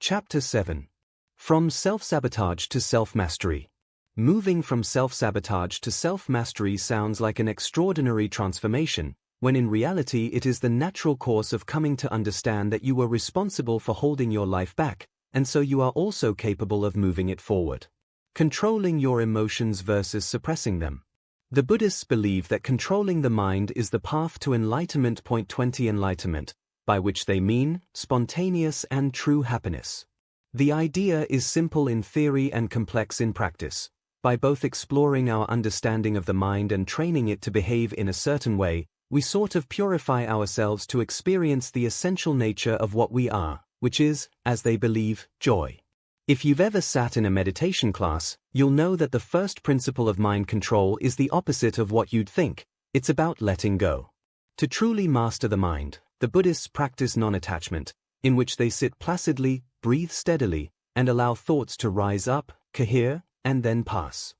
Chapter 7. From Self-sabotage to Self-mastery. Moving from self-sabotage to self-mastery sounds like an extraordinary transformation, when in reality it is the natural course of coming to understand that you were responsible for holding your life back, and so you are also capable of moving it forward. Controlling your emotions versus suppressing them. The Buddhists believe that controlling the mind is the path to enlightenment. 20 Enlightenment, by which they mean spontaneous and true happiness. The idea is simple in theory and complex in practice. By both exploring our understanding of the mind and training it to behave in a certain way, we sort of purify ourselves to experience the essential nature of what we are, which is, as they believe, joy. If you've ever sat in a meditation class, you'll know that the first principle of mind control is the opposite of what you'd think. It's about letting go. To truly master the mind, the Buddhists practice non-attachment, in which they sit placidly, breathe steadily, and allow thoughts to rise up, cohere, and then pass.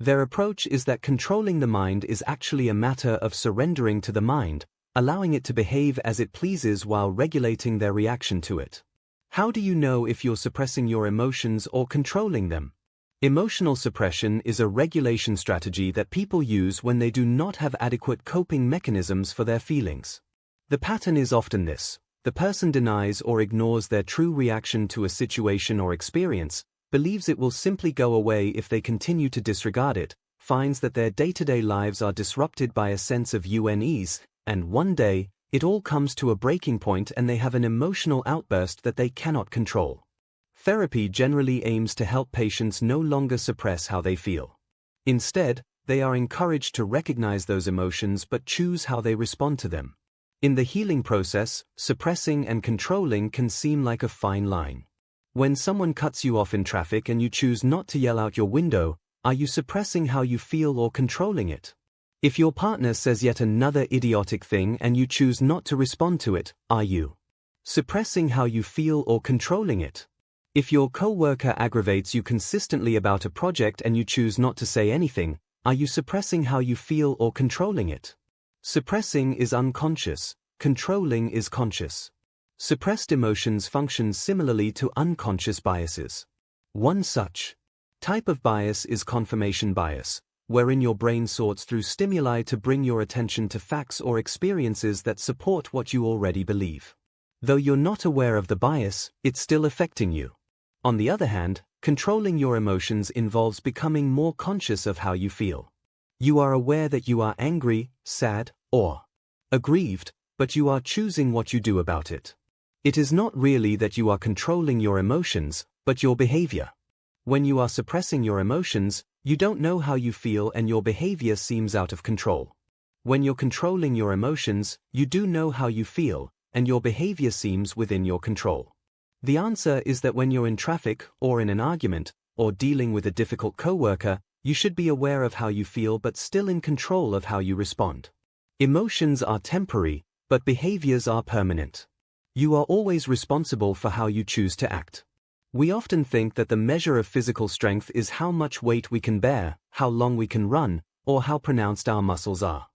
Their approach is that controlling the mind is actually a matter of surrendering to the mind, allowing it to behave as it pleases while regulating their reaction to it. How do you know if you're suppressing your emotions or controlling them? Emotional suppression is a regulation strategy that people use when they do not have adequate coping mechanisms for their feelings. The pattern is often this: the person denies or ignores their true reaction to a situation or experience, believes it will simply go away if they continue to disregard it, finds that their day-to-day lives are disrupted by a sense of unease, and one day, it all comes to a breaking point and they have an emotional outburst that they cannot control. Therapy generally aims to help patients no longer suppress how they feel. Instead, they are encouraged to recognize those emotions but choose how they respond to them. In the healing process, suppressing and controlling can seem like a fine line. When someone cuts you off in traffic and you choose not to yell out your window, are you suppressing how you feel or controlling it? If your partner says yet another idiotic thing and you choose not to respond to it, are you suppressing how you feel or controlling it? If your coworker aggravates you consistently about a project and you choose not to say anything, are you suppressing how you feel or controlling it? Suppressing is unconscious, controlling is conscious. Suppressed emotions function similarly to unconscious biases. One such type of bias is confirmation bias, wherein your brain sorts through stimuli to bring your attention to facts or experiences that support what you already believe. Though you're not aware of the bias, it's still affecting you. On the other hand, controlling your emotions involves becoming more conscious of how you feel. You are aware that you are angry, sad, or aggrieved, but you are choosing what you do about it. It is not really that you are controlling your emotions, but your behavior. When you are suppressing your emotions, you don't know how you feel and your behavior seems out of control. When you're controlling your emotions, you do know how you feel, and your behavior seems within your control. The answer is that when you're in traffic, or in an argument, or dealing with a difficult coworker, you should be aware of how you feel but still in control of how you respond. Emotions are temporary, but behaviors are permanent. You are always responsible for how you choose to act. We often think that the measure of physical strength is how much weight we can bear, how long we can run, or how pronounced our muscles are.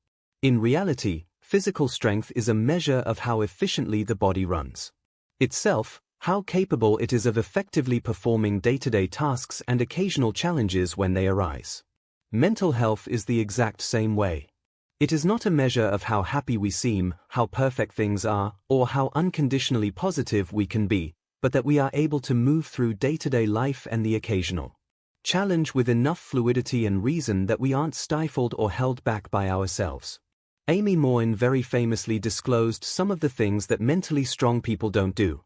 In reality, physical strength is a measure of how efficiently the body runs. Itself, how capable it is of effectively performing day-to-day tasks and occasional challenges when they arise. Mental health is the exact same way. It is not a measure of how happy we seem, how perfect things are, or how unconditionally positive we can be, but that we are able to move through day-to-day life and the occasional challenge with enough fluidity and reason that we aren't stifled or held back by ourselves. Amy Morin very famously disclosed some of the things that mentally strong people don't do.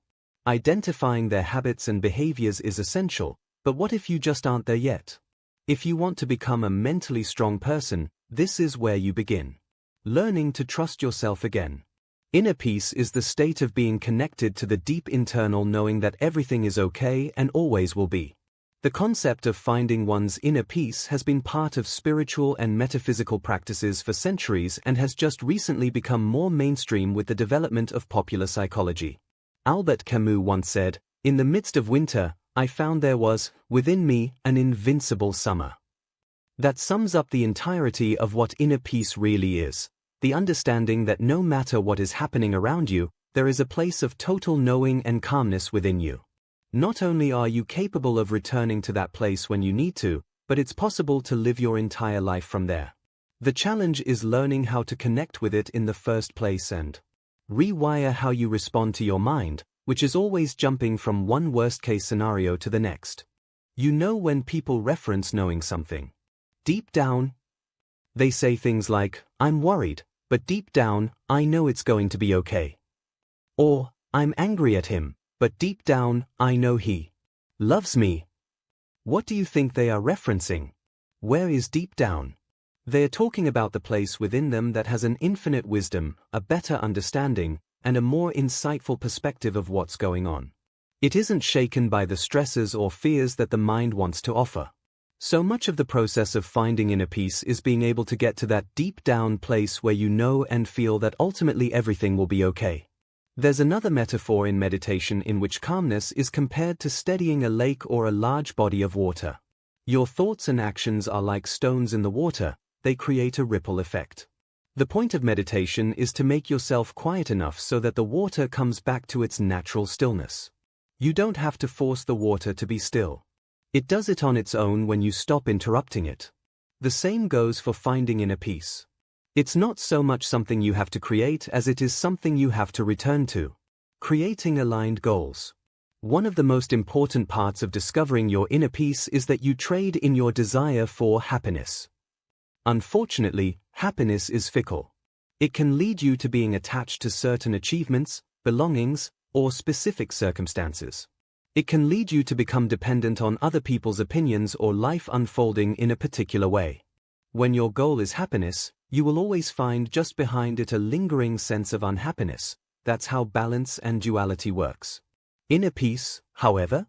Identifying their habits and behaviors is essential, but what if you just aren't there yet? If you want to become a mentally strong person, this is where you begin. Learning to trust yourself again. Inner peace is the state of being connected to the deep internal knowing that everything is okay and always will be. The concept of finding one's inner peace has been part of spiritual and metaphysical practices for centuries and has just recently become more mainstream with the development of popular psychology. Albert Camus once said, "In the midst of winter, I found there was, within me, an invincible summer." That sums up the entirety of what inner peace really is. The understanding that no matter what is happening around you, there is a place of total knowing and calmness within you. Not only are you capable of returning to that place when you need to, but it's possible to live your entire life from there. The challenge is learning how to connect with it in the first place and rewire how you respond to your mind, which is always jumping from one worst-case scenario to the next. You know when people reference knowing something. Deep down, they say things like, "I'm worried, but deep down, I know it's going to be okay." Or, "I'm angry at him, but deep down, I know he loves me." What do you think they are referencing? Where is deep down? They are talking about the place within them that has an infinite wisdom, a better understanding, and a more insightful perspective of what's going on. It isn't shaken by the stresses or fears that the mind wants to offer. So much of the process of finding inner peace is being able to get to that deep down place where you know and feel that ultimately everything will be okay. There's another metaphor in meditation in which calmness is compared to steadying a lake or a large body of water. Your thoughts and actions are like stones in the water, they create a ripple effect. The point of meditation is to make yourself quiet enough so that the water comes back to its natural stillness. You don't have to force the water to be still. It does it on its own when you stop interrupting it. The same goes for finding inner peace. It's not so much something you have to create as it is something you have to return to. Creating aligned goals. One of the most important parts of discovering your inner peace is that you trade in your desire for happiness. Unfortunately, happiness is fickle. It can lead you to being attached to certain achievements, belongings, or specific circumstances. It can lead you to become dependent on other people's opinions or life unfolding in a particular way. When your goal is happiness, you will always find just behind it a lingering sense of unhappiness. That's how balance and duality works. Inner peace, however,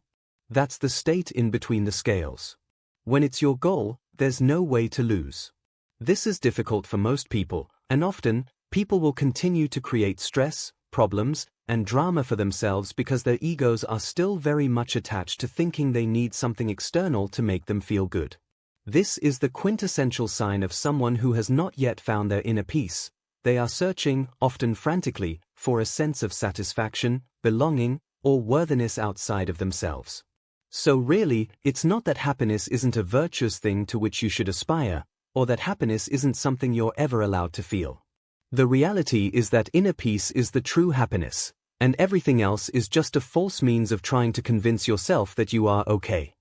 that's the state in between the scales. When it's your goal, there's no way to lose. This is difficult for most people, and often, people will continue to create stress, problems, and drama for themselves because their egos are still very much attached to thinking they need something external to make them feel good. This is the quintessential sign of someone who has not yet found their inner peace. They are searching, often frantically, for a sense of satisfaction, belonging, or worthiness outside of themselves. So really, it's not that happiness isn't a virtuous thing to which you should aspire, or that happiness isn't something you're ever allowed to feel. The reality is that inner peace is the true happiness, and everything else is just a false means of trying to convince yourself that you are okay.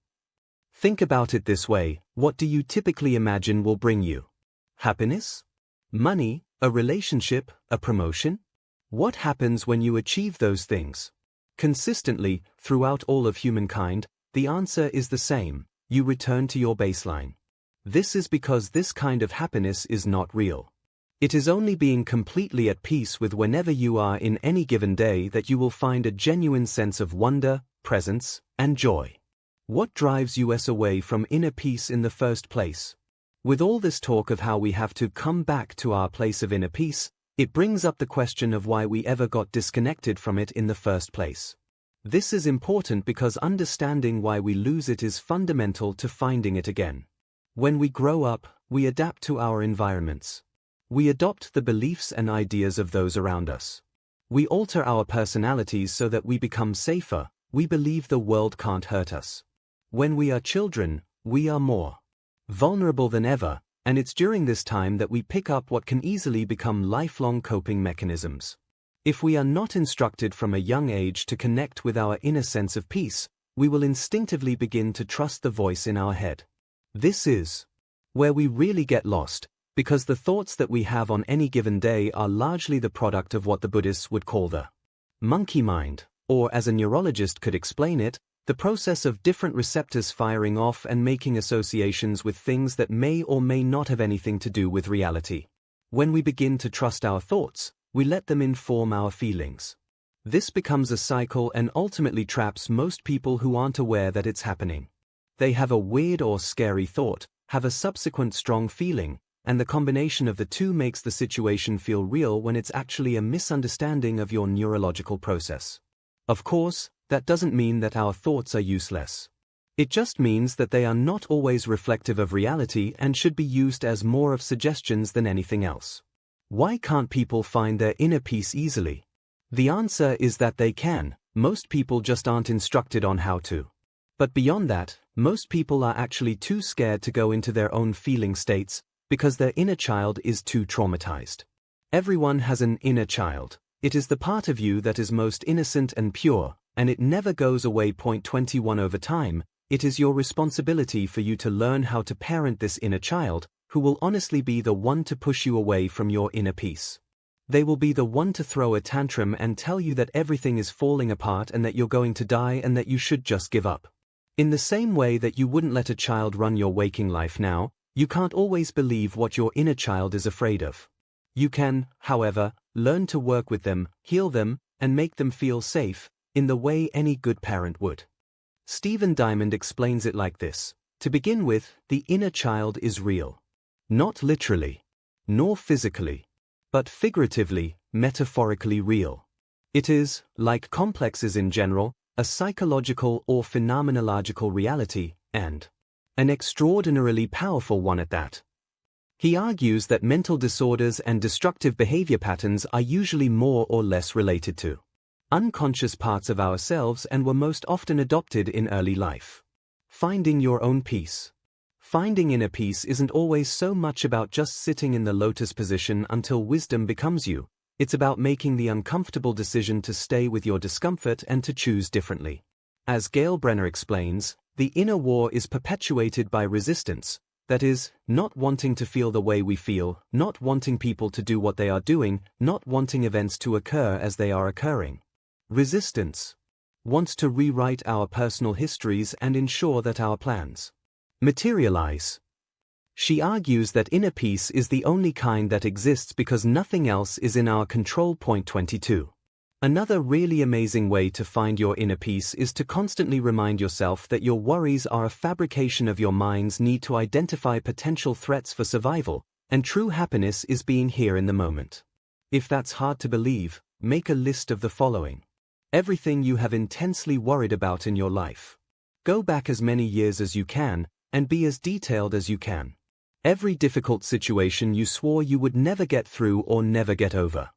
Think about it this way: what do you typically imagine will bring you happiness? Money, a relationship, a promotion? What happens when you achieve those things? Consistently, throughout all of humankind, the answer is the same: you return to your baseline. This is because this kind of happiness is not real. It is only being completely at peace with whenever you are in any given day that you will find a genuine sense of wonder, presence, and joy. What drives us away from inner peace in the first place? With all this talk of how we have to come back to our place of inner peace, it brings up the question of why we ever got disconnected from it in the first place. This is important because understanding why we lose it is fundamental to finding it again. When we grow up, we adapt to our environments. We adopt the beliefs and ideas of those around us. We alter our personalities so that we become safer. We believe the world can't hurt us. When we are children, we are more vulnerable than ever, and it's during this time that we pick up what can easily become lifelong coping mechanisms. If we are not instructed from a young age to connect with our inner sense of peace, we will instinctively begin to trust the voice in our head. This is where we really get lost, because the thoughts that we have on any given day are largely the product of what the Buddhists would call the monkey mind, or as a neurologist could explain it, the process of different receptors firing off and making associations with things that may or may not have anything to do with reality. When we begin to trust our thoughts, we let them inform our feelings. This becomes a cycle and ultimately traps most people who aren't aware that it's happening. They have a weird or scary thought, have a subsequent strong feeling, and the combination of the two makes the situation feel real when it's actually a misunderstanding of your neurological process. Of course, that doesn't mean that our thoughts are useless. It just means that they are not always reflective of reality and should be used as more of suggestions than anything else. Why can't people find their inner peace easily? The answer is that they can. Most people just aren't instructed on how to. But beyond that, most people are actually too scared to go into their own feeling states because their inner child is too traumatized. Everyone has an inner child. It is the part of you that is most innocent and pure, and it never goes away. Point 21 Over time, it is your responsibility for you to learn how to parent this inner child, who will honestly be the one to push you away from your inner peace. They will be the one to throw a tantrum and tell you that everything is falling apart and that you're going to die and that you should just give up. In the same way that you wouldn't let a child run your waking life now, you can't always believe what your inner child is afraid of. You can, however, learn to work with them, heal them, and make them feel safe, in the way any good parent would. Stephen Diamond explains it like this. To begin with, the inner child is real. Not literally, nor physically, but figuratively, metaphorically real. It is, like complexes in general, a psychological or phenomenological reality, and an extraordinarily powerful one at that. He argues that mental disorders and destructive behavior patterns are usually more or less related to unconscious parts of ourselves and were most often adopted in early life. Finding your own peace. Finding inner peace isn't always so much about just sitting in the lotus position until wisdom becomes you. It's about making the uncomfortable decision to stay with your discomfort and to choose differently. As Gail Brenner explains, the inner war is perpetuated by resistance, that is, not wanting to feel the way we feel, not wanting people to do what they are doing, not wanting events to occur as they are occurring. Resistance wants to rewrite our personal histories and ensure that our plans materialize. She argues that inner peace is the only kind that exists because nothing else is in our control. Point 22. Another really amazing way to find your inner peace is to constantly remind yourself that your worries are a fabrication of your mind's need to identify potential threats for survival, and true happiness is being here in the moment. If that's hard to believe, make a list of the following. Everything you have intensely worried about in your life. Go back as many years as you can, and be as detailed as you can. Every difficult situation you swore you would never get through or never get over.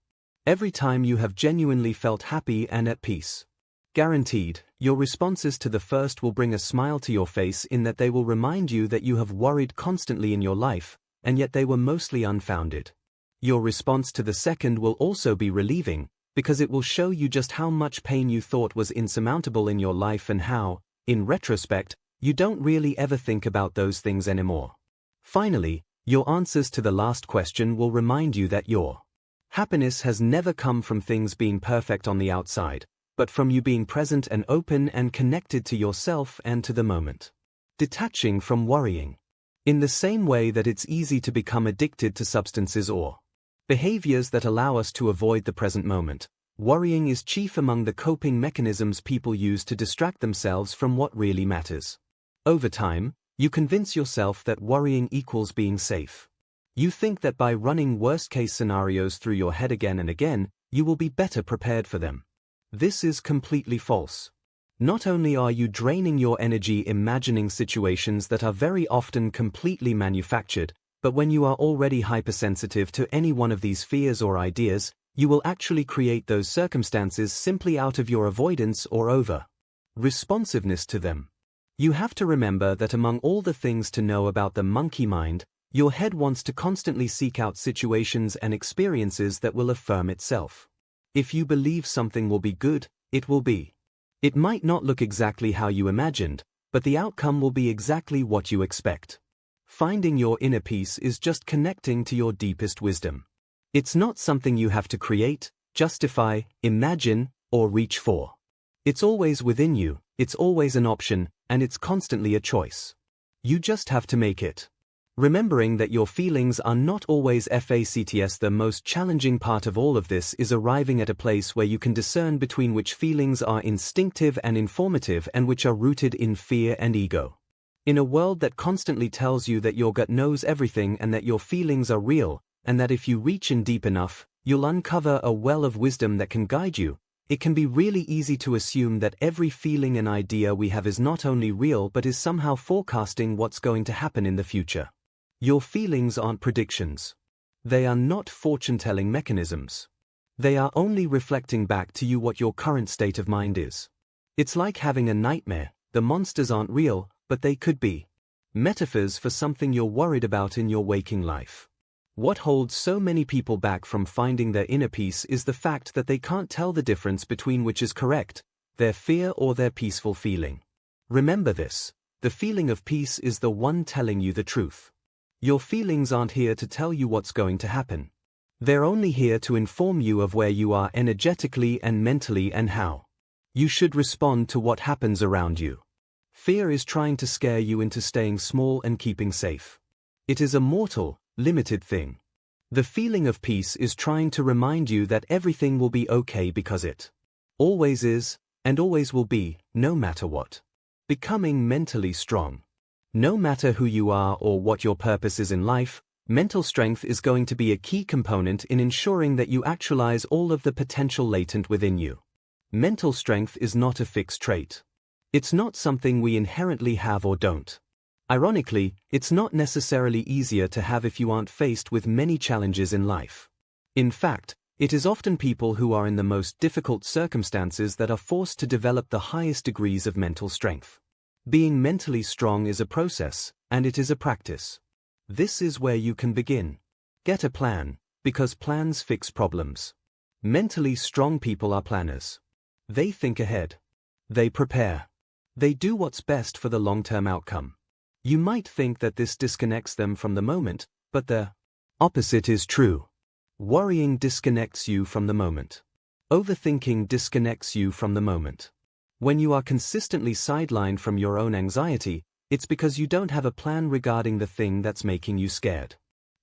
Every time you have genuinely felt happy and at peace. Guaranteed, your responses to the first will bring a smile to your face in that they will remind you that you have worried constantly in your life, and yet they were mostly unfounded. Your response to the second will also be relieving, because it will show you just how much pain you thought was insurmountable in your life and how, in retrospect, you don't really ever think about those things anymore. Finally, your answers to the last question will remind you that your happiness has never come from things being perfect on the outside, but from you being present and open and connected to yourself and to the moment. Detaching from worrying. In the same way that it's easy to become addicted to substances or behaviors that allow us to avoid the present moment, worrying is chief among the coping mechanisms people use to distract themselves from what really matters. Over time, you convince yourself that worrying equals being safe. You think that by running worst-case scenarios through your head again and again, you will be better prepared for them. This is completely false. Not only are you draining your energy imagining situations that are very often completely manufactured, but when you are already hypersensitive to any one of these fears or ideas, you will actually create those circumstances simply out of your avoidance or over-responsiveness to them. You have to remember that among all the things to know about the monkey mind, your head wants to constantly seek out situations and experiences that will affirm itself. If you believe something will be good, it will be. It might not look exactly how you imagined, but the outcome will be exactly what you expect. Finding your inner peace is just connecting to your deepest wisdom. It's not something you have to create, justify, imagine, or reach for. It's always within you, it's always an option, and it's constantly a choice. You just have to make it. Remembering that your feelings are not always facts. The most challenging part of all of this is arriving at a place where you can discern between which feelings are instinctive and informative and which are rooted in fear and ego. In a world that constantly tells you that your gut knows everything and that your feelings are real, and that if you reach in deep enough, you'll uncover a well of wisdom that can guide you, it can be really easy to assume that every feeling and idea we have is not only real but is somehow forecasting what's going to happen in the future. Your feelings aren't predictions. They are not fortune-telling mechanisms. They are only reflecting back to you what your current state of mind is. It's like having a nightmare. The monsters aren't real, but they could be. Metaphors for something you're worried about in your waking life. What holds so many people back from finding their inner peace is the fact that they can't tell the difference between which is correct, their fear or their peaceful feeling. Remember this: the feeling of peace is the one telling you the truth. Your feelings aren't here to tell you what's going to happen. They're only here to inform you of where you are energetically and mentally and how you should respond to what happens around you. Fear is trying to scare you into staying small and keeping safe. It is a mortal, limited thing. The feeling of peace is trying to remind you that everything will be okay because it always is, and always will be, no matter what. Becoming mentally strong. No matter who you are or what your purpose is in life, mental strength is going to be a key component in ensuring that you actualize all of the potential latent within you. Mental strength is not a fixed trait. It's not something we inherently have or don't. Ironically, it's not necessarily easier to have if you aren't faced with many challenges in life. In fact, it is often people who are in the most difficult circumstances that are forced to develop the highest degrees of mental strength. Being mentally strong is a process, and it is a practice. This is where you can begin. Get a plan, because plans fix problems. Mentally strong people are planners. They think ahead. They prepare. They do what's best for the long-term outcome. You might think that this disconnects them from the moment, but the opposite is true. Worrying disconnects you from the moment. Overthinking disconnects you from the moment. When you are consistently sidelined from your own anxiety, it's because you don't have a plan regarding the thing that's making you scared.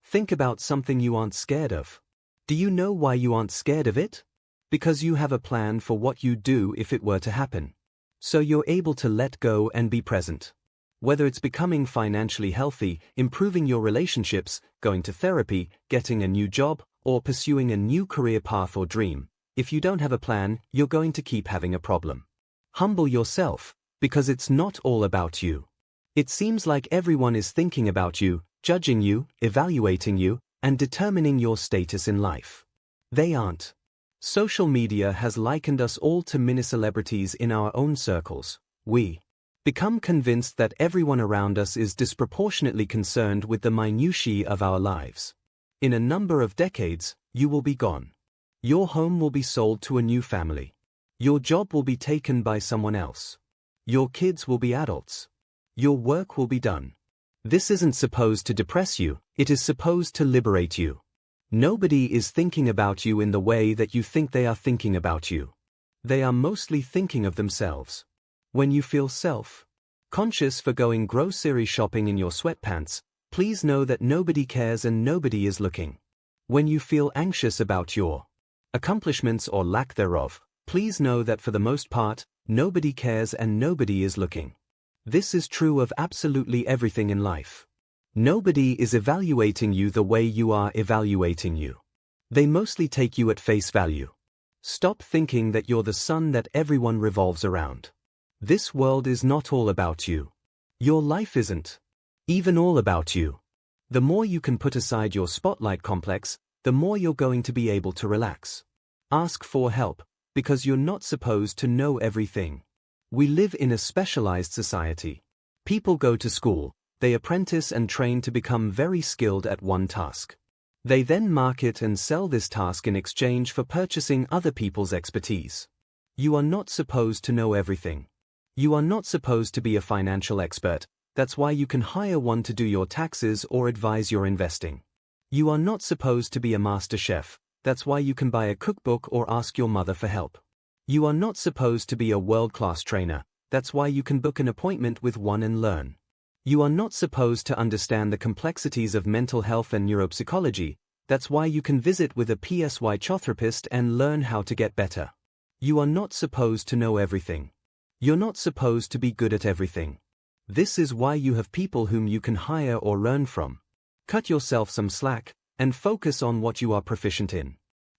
Think about something you aren't scared of. Do you know why you aren't scared of it? Because you have a plan for what you'd do if it were to happen. So you're able to let go and be present. Whether it's becoming financially healthy, improving your relationships, going to therapy, getting a new job, or pursuing a new career path or dream, if you don't have a plan, you're going to keep having a problem. Humble yourself, because it's not all about you. It seems like everyone is thinking about you, judging you, evaluating you, and determining your status in life. They aren't. Social media has likened us all to mini-celebrities in our own circles. We become convinced that everyone around us is disproportionately concerned with the minutiae of our lives. In a number of decades, you will be gone. Your home will be sold to a new family. Your job will be taken by someone else. Your kids will be adults. Your work will be done. This isn't supposed to depress you, it is supposed to liberate you. Nobody is thinking about you in the way that you think they are thinking about you. They are mostly thinking of themselves. When you feel self-conscious for going grocery shopping in your sweatpants, please know that nobody cares and nobody is looking. When you feel anxious about your accomplishments or lack thereof, please know that for the most part, nobody cares and nobody is looking. This is true of absolutely everything in life. Nobody is evaluating you the way you are evaluating you. They mostly take you at face value. Stop thinking that you're the sun that everyone revolves around. This world is not all about you. Your life isn't even all about you. The more you can put aside your spotlight complex, the more you're going to be able to relax. Ask for help, because you're not supposed to know everything. We live in a specialized society. People go to school, they apprentice and train to become very skilled at one task. They then market and sell this task in exchange for purchasing other people's expertise. You are not supposed to know everything. You are not supposed to be a financial expert, that's why you can hire one to do your taxes or advise your investing. You are not supposed to be a master chef, that's why you can buy a cookbook or ask your mother for help. You are not supposed to be a world-class trainer, that's why you can book an appointment with one and learn. You are not supposed to understand the complexities of mental health and neuropsychology, that's why you can visit with a psychotherapist and learn how to get better. You are not supposed to know everything. You're not supposed to be good at everything. This is why you have people whom you can hire or learn from. Cut yourself some slack, and focus on what you are proficient in.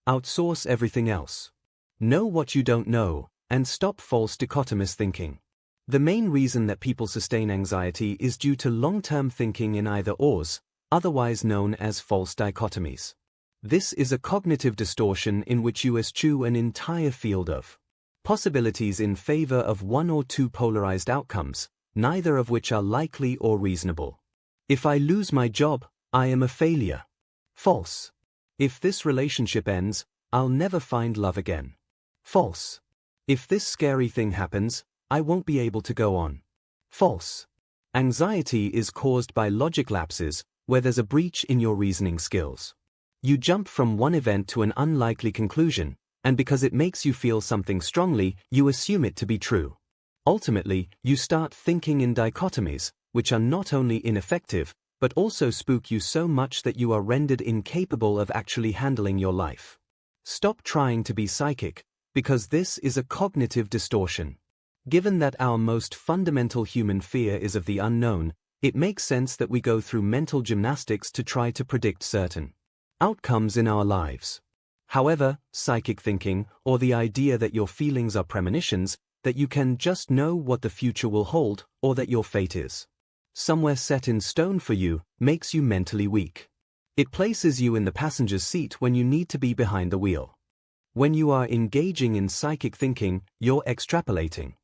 Outsource everything else. Know what you don't know, and stop false dichotomous thinking. The main reason that people sustain anxiety is due to long-term thinking in either-ors, otherwise known as false dichotomies. This is a cognitive distortion in which you eschew an entire field of possibilities in favor of one or two polarized outcomes, neither of which are likely or reasonable. If I lose my job, I am a failure. False. If this relationship ends, I'll never find love again. False. If this scary thing happens, I won't be able to go on. False. Anxiety is caused by logic lapses, where there's a breach in your reasoning skills. You jump from one event to an unlikely conclusion, and because it makes you feel something strongly, you assume it to be true. Ultimately, you start thinking in dichotomies, which are not only ineffective, but also spook you so much that you are rendered incapable of actually handling your life. Stop trying to be psychic, because this is a cognitive distortion. Given that our most fundamental human fear is of the unknown, it makes sense that we go through mental gymnastics to try to predict certain outcomes in our lives. However, psychic thinking, or the idea that your feelings are premonitions, that you can just know what the future will hold, or that your fate is somewhere set in stone for you, makes you mentally weak. It places you in the passenger's seat when you need to be behind the wheel. When you are engaging in psychic thinking, you're extrapolating.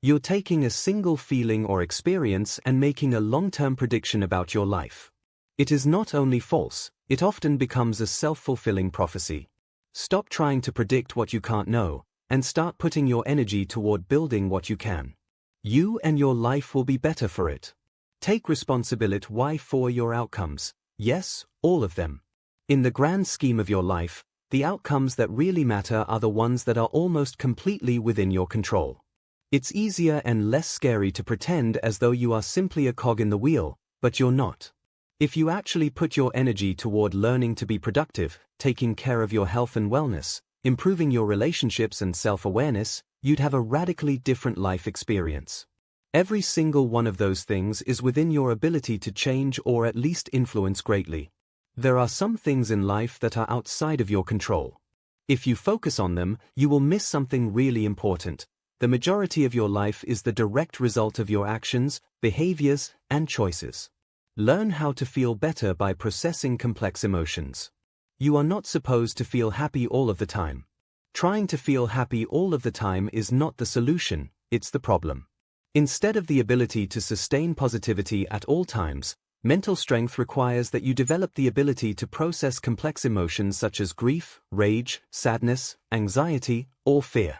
You're taking a single feeling or experience and making a long-term prediction about your life. It is not only false, it often becomes a self-fulfilling prophecy. Stop trying to predict what you can't know, and start putting your energy toward building what you can. You and your life will be better for it. Take responsibility for your outcomes. Yes, all of them. In the grand scheme of your life, the outcomes that really matter are the ones that are almost completely within your control. It's easier and less scary to pretend as though you are simply a cog in the wheel, but you're not. If you actually put your energy toward learning to be productive, taking care of your health and wellness, improving your relationships and self-awareness, you'd have a radically different life experience. Every single one of those things is within your ability to change or at least influence greatly. There are some things in life that are outside of your control. If you focus on them, you will miss something really important. The majority of your life is the direct result of your actions, behaviors, and choices. Learn how to feel better by processing complex emotions. You are not supposed to feel happy all of the time. Trying to feel happy all of the time is not the solution, it's the problem. Instead of the ability to sustain positivity at all times, mental strength requires that you develop the ability to process complex emotions such as grief, rage, sadness, anxiety, or fear.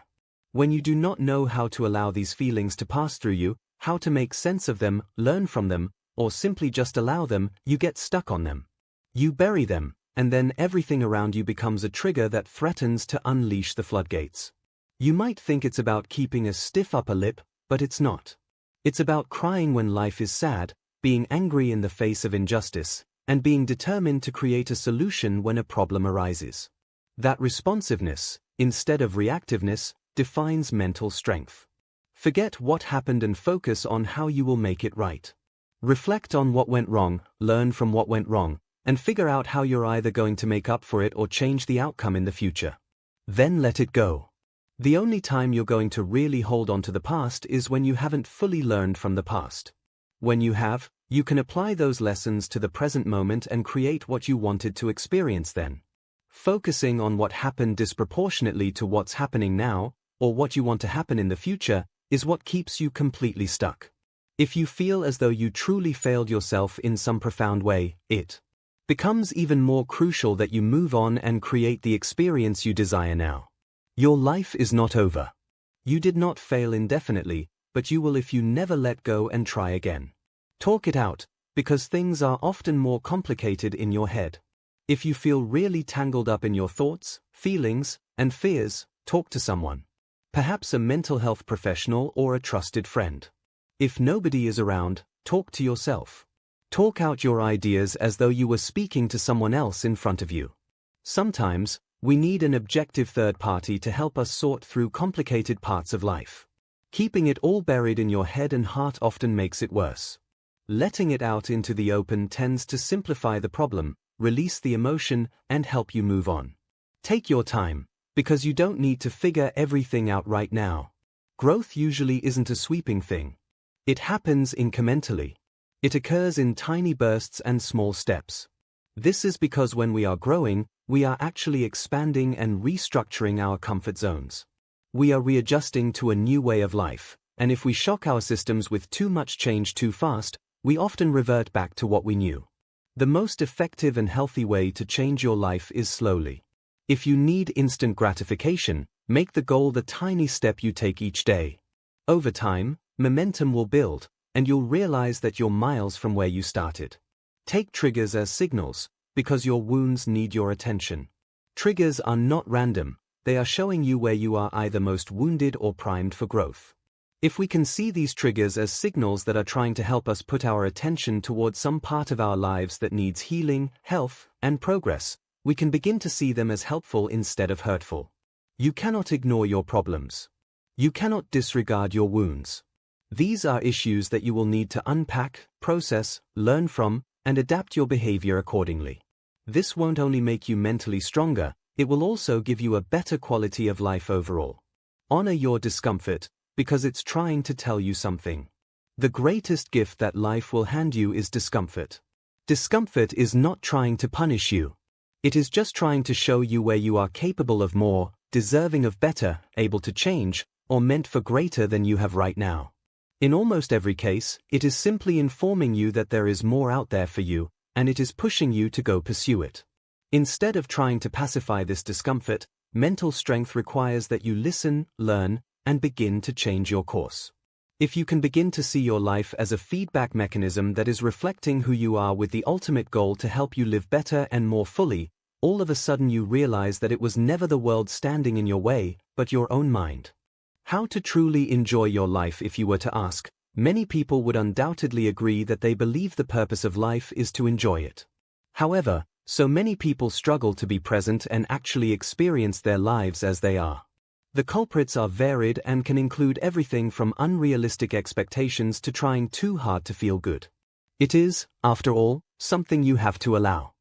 When you do not know how to allow these feelings to pass through you, how to make sense of them, learn from them, or simply just allow them, you get stuck on them. You bury them, and then everything around you becomes a trigger that threatens to unleash the floodgates. You might think it's about keeping a stiff upper lip, but it's not. It's about crying when life is sad, being angry in the face of injustice, and being determined to create a solution when a problem arises. That responsiveness, instead of reactiveness, defines mental strength. Forget what happened and focus on how you will make it right. Reflect on what went wrong, learn from what went wrong, and figure out how you're either going to make up for it or change the outcome in the future. Then let it go. The only time you're going to really hold on to the past is when you haven't fully learned from the past. When you have, you can apply those lessons to the present moment and create what you wanted to experience then. Focusing on what happened disproportionately to what's happening now, or what you want to happen in the future, is what keeps you completely stuck. If you feel as though you truly failed yourself in some profound way, it becomes even more crucial that you move on and create the experience you desire now. Your life is not over. You did not fail indefinitely, but you will if you never let go and try again. Talk it out, because things are often more complicated in your head. If you feel really tangled up in your thoughts, feelings, and fears, talk to someone. Perhaps a mental health professional or a trusted friend. If nobody is around, talk to yourself. Talk out your ideas as though you were speaking to someone else in front of you. Sometimes, we need an objective third party to help us sort through complicated parts of life. Keeping it all buried in your head and heart often makes it worse. Letting it out into the open tends to simplify the problem, release the emotion, and help you move on. Take your time, because you don't need to figure everything out right now. Growth usually isn't a sweeping thing. It happens incrementally. It occurs in tiny bursts and small steps. This is because when we are growing, we are actually expanding and restructuring our comfort zones. We are readjusting to a new way of life, and if we shock our systems with too much change too fast, we often revert back to what we knew. The most effective and healthy way to change your life is slowly. If you need instant gratification, make the goal the tiny step you take each day. Over time, momentum will build, and you'll realize that you're miles from where you started. Take triggers as signals, because your wounds need your attention. Triggers are not random, they are showing you where you are either most wounded or primed for growth. If we can see these triggers as signals that are trying to help us put our attention towards some part of our lives that needs healing, health, and progress, we can begin to see them as helpful instead of hurtful. You cannot ignore your problems. You cannot disregard your wounds. These are issues that you will need to unpack, process, learn from, and adapt your behavior accordingly. This won't only make you mentally stronger, it will also give you a better quality of life overall. Honor your discomfort, because it's trying to tell you something. The greatest gift that life will hand you is discomfort. Discomfort is not trying to punish you. It is just trying to show you where you are capable of more, deserving of better, able to change, or meant for greater than you have right now. In almost every case, it is simply informing you that there is more out there for you, and it is pushing you to go pursue it. Instead of trying to pacify this discomfort, mental strength requires that you listen, learn, and begin to change your course. If you can begin to see your life as a feedback mechanism that is reflecting who you are with the ultimate goal to help you live better and more fully, all of a sudden you realize that it was never the world standing in your way, but your own mind. How to truly enjoy your life? If you were to ask, many people would undoubtedly agree that they believe the purpose of life is to enjoy it. However, so many people struggle to be present and actually experience their lives as they are. The culprits are varied and can include everything from unrealistic expectations to trying too hard to feel good. It is, after all, something you have to allow.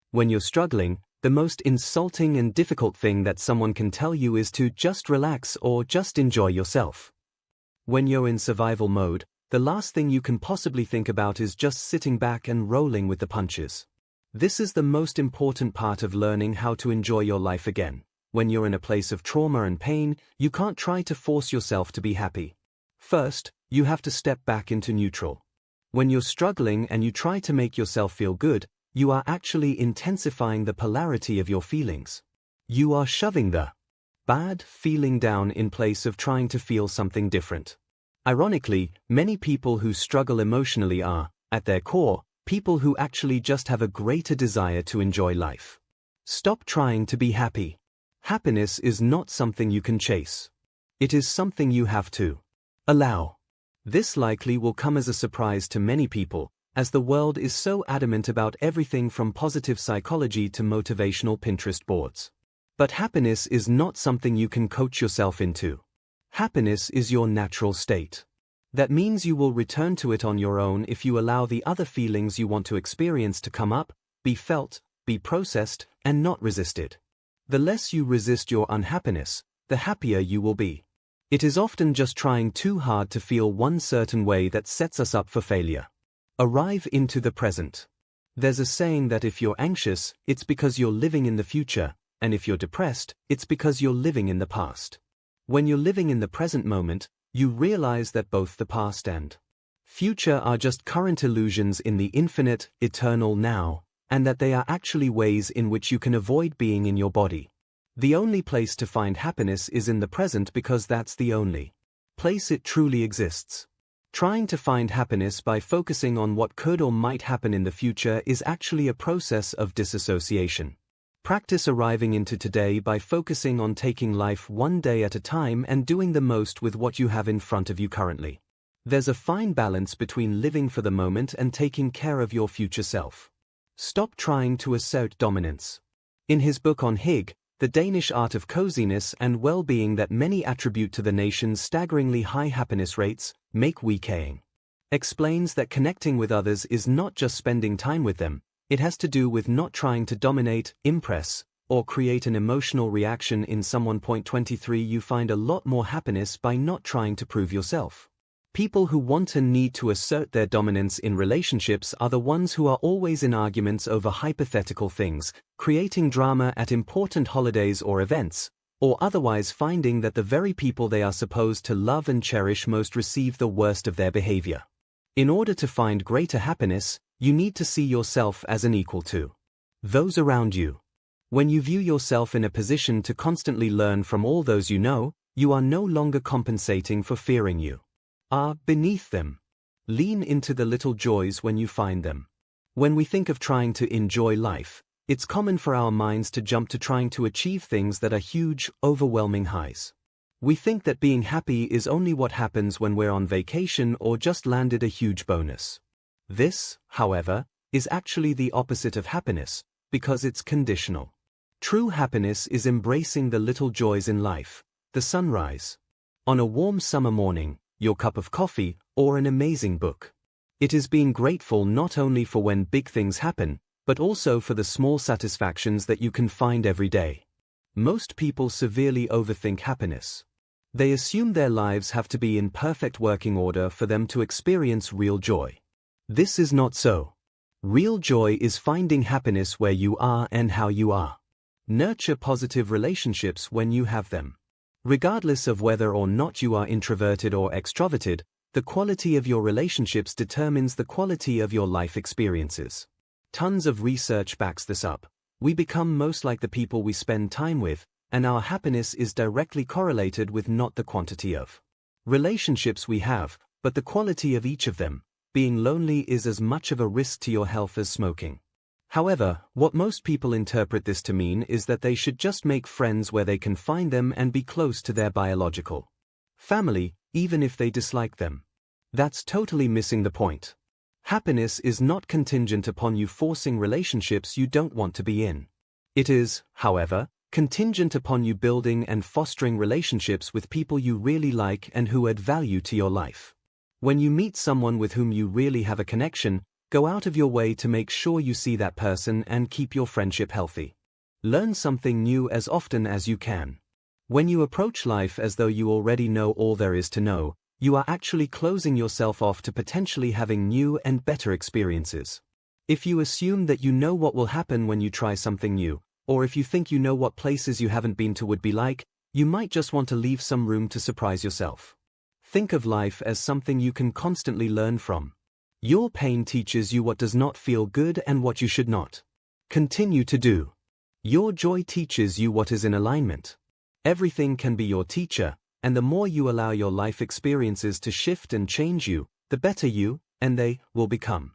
When you're struggling, the most insulting and difficult thing that someone can tell you is to just relax or just enjoy yourself. When you're in survival mode, the last thing you can possibly think about is just sitting back and rolling with the punches. This is the most important part of learning how to enjoy your life again. When you're in a place of trauma and pain, you can't try to force yourself to be happy. First, you have to step back into neutral. When you're struggling and you try to make yourself feel good, you are actually intensifying the polarity of your feelings. You are shoving the bad feeling down in place of trying to feel something different. Ironically, many people who struggle emotionally are, at their core, people who actually just have a greater desire to enjoy life. Stop trying to be happy. Happiness is not something you can chase. It is something you have to allow. This likely will come as a surprise to many people, as the world is so adamant about everything from positive psychology to motivational Pinterest boards. But happiness is not something you can coach yourself into. Happiness is your natural state. That means you will return to it on your own if you allow the other feelings you want to experience to come up, be felt, be processed, and not resisted. The less you resist your unhappiness, the happier you will be. It is often just trying too hard to feel one certain way that sets us up for failure. Arrive into the present. There's a saying that if you're anxious, it's because you're living in the future, and if you're depressed, it's because you're living in the past. When you're living in the present moment, you realize that both the past and future are just current illusions in the infinite, eternal now, and that they are actually ways in which you can avoid being in your body. The only place to find happiness is in the present because that's the only place it truly exists. Trying to find happiness by focusing on what could or might happen in the future is actually a process of disassociation. Practice arriving into today by focusing on taking life one day at a time and doing the most with what you have in front of you currently. There's a fine balance between living for the moment and taking care of your future self. Stop trying to assert dominance. In his book on Hig, The Danish Art of Coziness and Well-Being that many attribute to the nation's staggeringly high happiness rates, Make Weekaying, explains that connecting with others is not just spending time with them, it has to do with not trying to dominate, impress, or create an emotional reaction in someone. 23 You find a lot more happiness by not trying to prove yourself. People who want and need to assert their dominance in relationships are the ones who are always in arguments over hypothetical things, creating drama at important holidays or events, or otherwise finding that the very people they are supposed to love and cherish most receive the worst of their behavior. In order to find greater happiness, you need to see yourself as an equal to those around you. When you view yourself in a position to constantly learn from all those you know, you are no longer compensating for fearing you are beneath them. Lean into the little joys when you find them. When we think of trying to enjoy life, it's common for our minds to jump to trying to achieve things that are huge, overwhelming highs. We think that being happy is only what happens when we're on vacation or just landed a huge bonus. This, however, is actually the opposite of happiness, because it's conditional. True happiness is embracing the little joys in life, the sunrise on a warm summer morning, your cup of coffee, or an amazing book. It is being grateful not only for when big things happen, but also for the small satisfactions that you can find every day. Most people severely overthink happiness. They assume their lives have to be in perfect working order for them to experience real joy. This is not so. Real joy is finding happiness where you are and how you are. Nurture positive relationships when you have them. Regardless of whether or not you are introverted or extroverted, the quality of your relationships determines the quality of your life experiences. Tons of research backs this up. We become most like the people we spend time with, and our happiness is directly correlated with not the quantity of relationships we have, but the quality of each of them. Being lonely is as much of a risk to your health as smoking. However, what most people interpret this to mean is that they should just make friends where they can find them and be close to their biological family, even if they dislike them. That's totally missing the point. Happiness is not contingent upon you forcing relationships you don't want to be in. It is, however, contingent upon you building and fostering relationships with people you really like and who add value to your life. When you meet someone with whom you really have a connection, go out of your way to make sure you see that person and keep your friendship healthy. Learn something new as often as you can. When you approach life as though you already know all there is to know, you are actually closing yourself off to potentially having new and better experiences. If you assume that you know what will happen when you try something new, or if you think you know what places you haven't been to would be like, you might just want to leave some room to surprise yourself. Think of life as something you can constantly learn from. Your pain teaches you what does not feel good and what you should not continue to do. Your joy teaches you what is in alignment. Everything can be your teacher, and the more you allow your life experiences to shift and change you, the better you, and they, will become.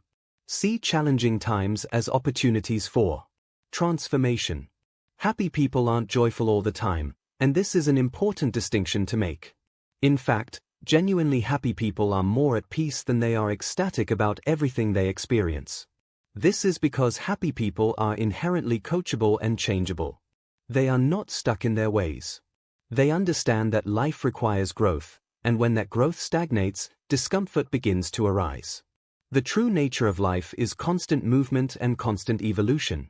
See challenging times as opportunities for transformation. Happy people aren't joyful all the time, and this is an important distinction to make. In fact, genuinely happy people are more at peace than they are ecstatic about everything they experience. This is because happy people are inherently coachable and changeable. They are not stuck in their ways. They understand that life requires growth, and when that growth stagnates, discomfort begins to arise. The true nature of life is constant movement and constant evolution.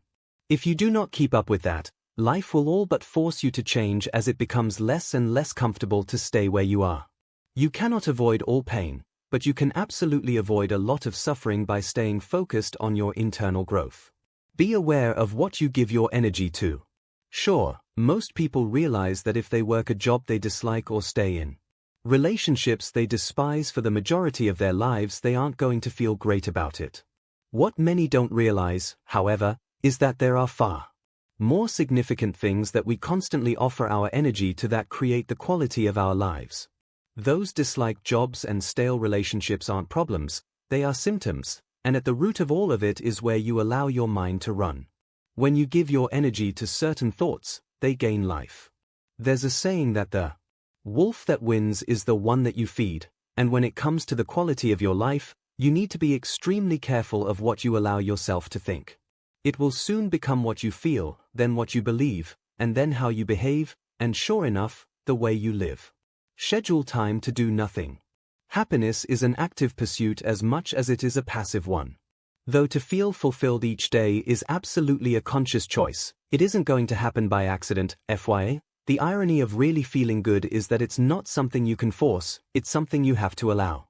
If you do not keep up with that, life will all but force you to change as it becomes less and less comfortable to stay where you are. You cannot avoid all pain, but you can absolutely avoid a lot of suffering by staying focused on your internal growth. Be aware of what you give your energy to. Sure, most people realize that if they work a job they dislike or stay in relationships they despise for the majority of their lives, they aren't going to feel great about it. What many don't realize, however, is that there are far more significant things that we constantly offer our energy to that create the quality of our lives. Those disliked jobs and stale relationships aren't problems, they are symptoms, and at the root of all of it is where you allow your mind to run. When you give your energy to certain thoughts, they gain life. There's a saying that the wolf that wins is the one that you feed, and when it comes to the quality of your life, you need to be extremely careful of what you allow yourself to think. It will soon become what you feel, then what you believe, and then how you behave, and sure enough, the way you live. Schedule time to do nothing. Happiness is an active pursuit as much as it is a passive one. Though to feel fulfilled each day is absolutely a conscious choice, it isn't going to happen by accident, FYI. The irony of really feeling good is that it's not something you can force, it's something you have to allow.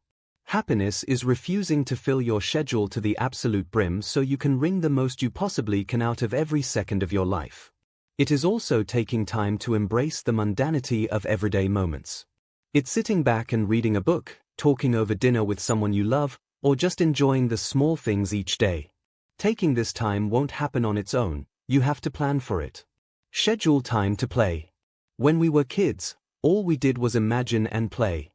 Happiness is refusing to fill your schedule to the absolute brim so you can wring the most you possibly can out of every second of your life. It is also taking time to embrace the mundanity of everyday moments. It's sitting back and reading a book, talking over dinner with someone you love, or just enjoying the small things each day. Taking this time won't happen on its own, you have to plan for it. Schedule time to play. When we were kids, all we did was imagine and play.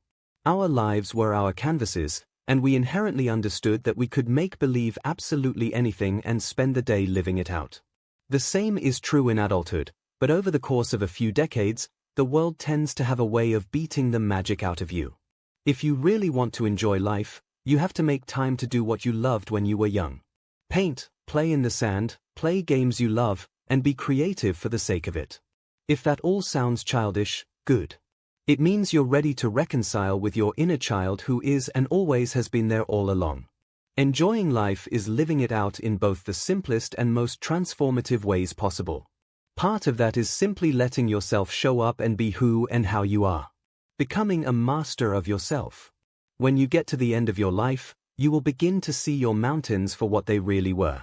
Our lives were our canvases, and we inherently understood that we could make believe absolutely anything and spend the day living it out. The same is true in adulthood, but over the course of a few decades, the world tends to have a way of beating the magic out of you. If you really want to enjoy life, you have to make time to do what you loved when you were young. Paint, play in the sand, play games you love, and be creative for the sake of it. If that all sounds childish, good. It means you're ready to reconcile with your inner child who is and always has been there all along. Enjoying life is living it out in both the simplest and most transformative ways possible. Part of that is simply letting yourself show up and be who and how you are. Becoming a master of yourself. When you get to the end of your life, you will begin to see your mountains for what they really were.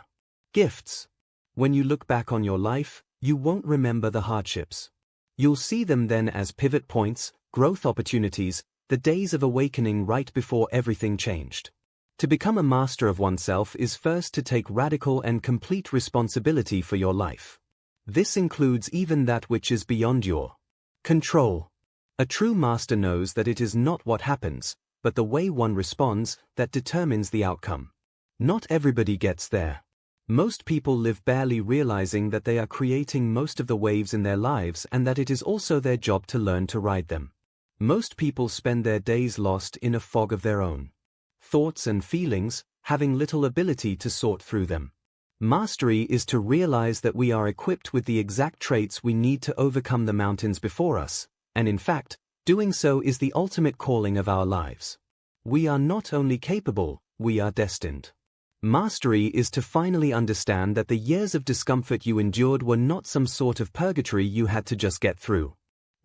Gifts. When you look back on your life, you won't remember the hardships. You'll see them then as pivot points, growth opportunities, the days of awakening right before everything changed. To become a master of oneself is first to take radical and complete responsibility for your life. This includes even that which is beyond your control. A true master knows that it is not what happens, but the way one responds, that determines the outcome. Not everybody gets there. Most people live barely realizing that they are creating most of the waves in their lives and that it is also their job to learn to ride them. Most people spend their days lost in a fog of their own thoughts and feelings, having little ability to sort through them. Mastery is to realize that we are equipped with the exact traits we need to overcome the mountains before us, and in fact, doing so is the ultimate calling of our lives. We are not only capable, we are destined. Mastery is to finally understand that the years of discomfort you endured were not some sort of purgatory you had to just get through.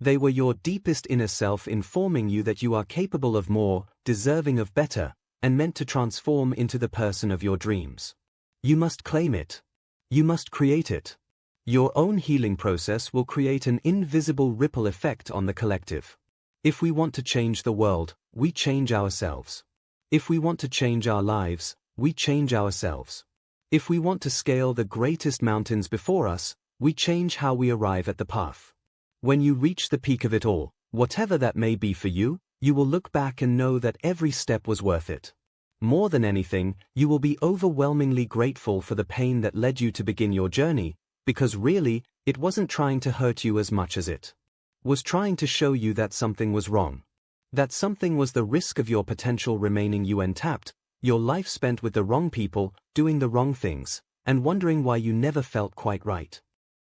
They were your deepest inner self informing you that you are capable of more, deserving of better, and meant to transform into the person of your dreams. You must claim it. You must create it. Your own healing process will create an invisible ripple effect on the collective. If we want to change the world, we change ourselves. If we want to change our lives, we change ourselves. If we want to scale the greatest mountains before us, we change how we arrive at the path. When you reach the peak of it all, whatever that may be for you, you will look back and know that every step was worth it. More than anything, you will be overwhelmingly grateful for the pain that led you to begin your journey, because really, it wasn't trying to hurt you as much as it was trying to show you that something was wrong. That something was the risk of your potential remaining untapped, your life spent with the wrong people, doing the wrong things, and wondering why you never felt quite right.